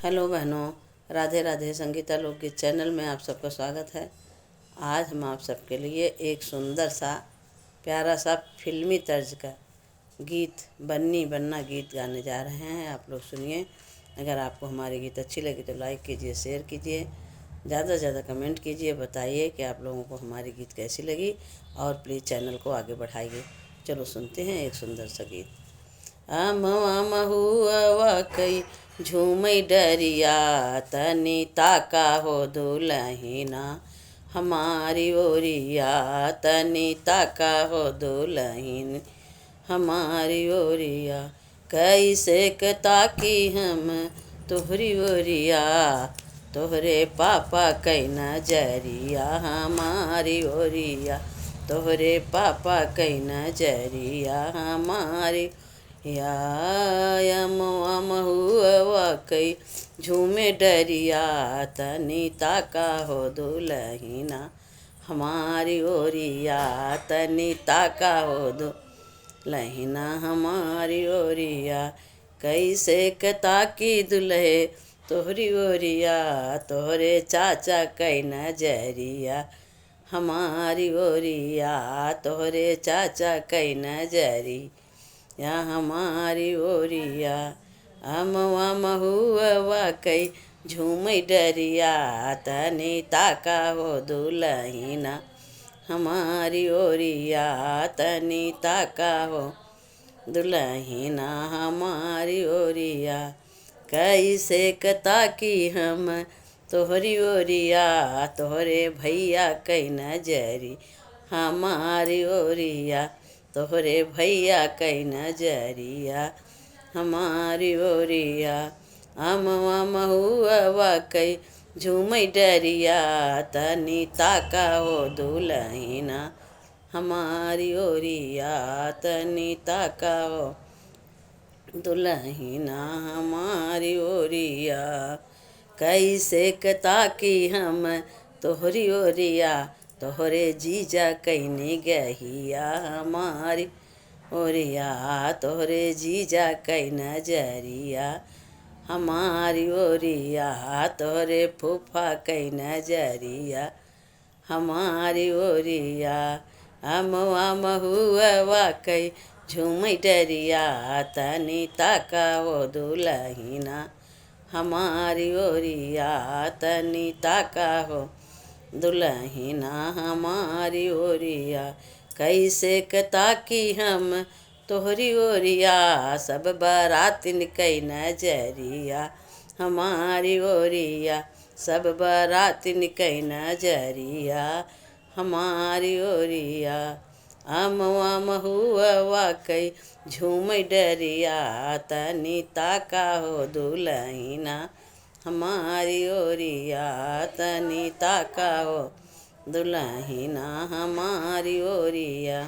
Hello बहनों, राधे राधे। संगीता लोकगीत channel में आप सबका स्वागत है। आज हम आप सबके लिए एक सुंदर सा प्यारा सा फिल्मी तर्ज का गीत बन्नी बन्ना गीत गाने जा रहे हैं। आप लोग सुनिए। अगर आपको हमारे गीत अच्छी लगी तो लाइक कीजिए, शेयर कीजिए, ज़्यादा से ज़्यादा कमेंट कीजिए, बताइए कि आप लोगों को हमारी गीत कैसी लगी और प्लीज़ चैनल को आगे बढ़ाइए। चलो सुनते हैं एक सुंदर सा गीत। अमवा महुआ कई झूमई डरिया, तनी ताका हो दुलहिना हमारी ओरिया, तनी ताका हो दुलहिन हमारी ओरिया। कैसे ताकी हम तोहरी ओरिया, तोहरे पापा कै नजरिया हमारी ओरिया, तोहरे पापा कै नजरिया हमारी महुआ कई झूमे डरिया, तनी ताका हो दुलहिना हमारी ओरिया, तनी ताका हो दुलहिना हमारी ओरिया। कैसे ताकी दुल्हे तोहरी ओरिया, तोहरे चाचा कै नजरिया हमारी ओरिया, तोहरे चाचा कै नजरिया या हमारी ओरिया। अमवा महुआ कई झूमई डरिया, तनी ताका हो दुलहिना हमारी ओरिया, तनी ताका हो दुलहिना हमारी ओरिया। कैसे ताकी हम तोहरी ओरिया, तोहरे भैया कै नजरी हमारी ओरिया, तोहरे भैया कै नजरिया हमारी ओरिया। अमवा महुआ कई झूमई डरिया, तनी ताका हो दुलहिना हमारी ओरिया, तनी ताका हो दुलहिना हमारी ओरिया। कैसे ताकी हम तोहरी ओरिया, तोहरे जीजा कैनी गहिया हमारी ओरिया, तोहरे जीजा कै नजरिया हमारी ओरिया, तोहरे फूफा कै नजरिया हमारी ओरिया। अमवा महुआ कई झूमई डरिया, तनी ताका हो दुलहिना हमारी ओरिया, तनी ताका हो दुलहिना हमारी ओरिया। कैसे ताकी हम तोहरी ओरिया, सब बरातिन कै नजरिया हमारी ओरिया, सब बरातिन कै नजरिया हमारी ओरिया। अमवा महुआ कई झूमई डरिया, तनी ताका हो दुलहिना हमारी ओरिया, तनी ताका हो दुलहिना हमारी ओरिया।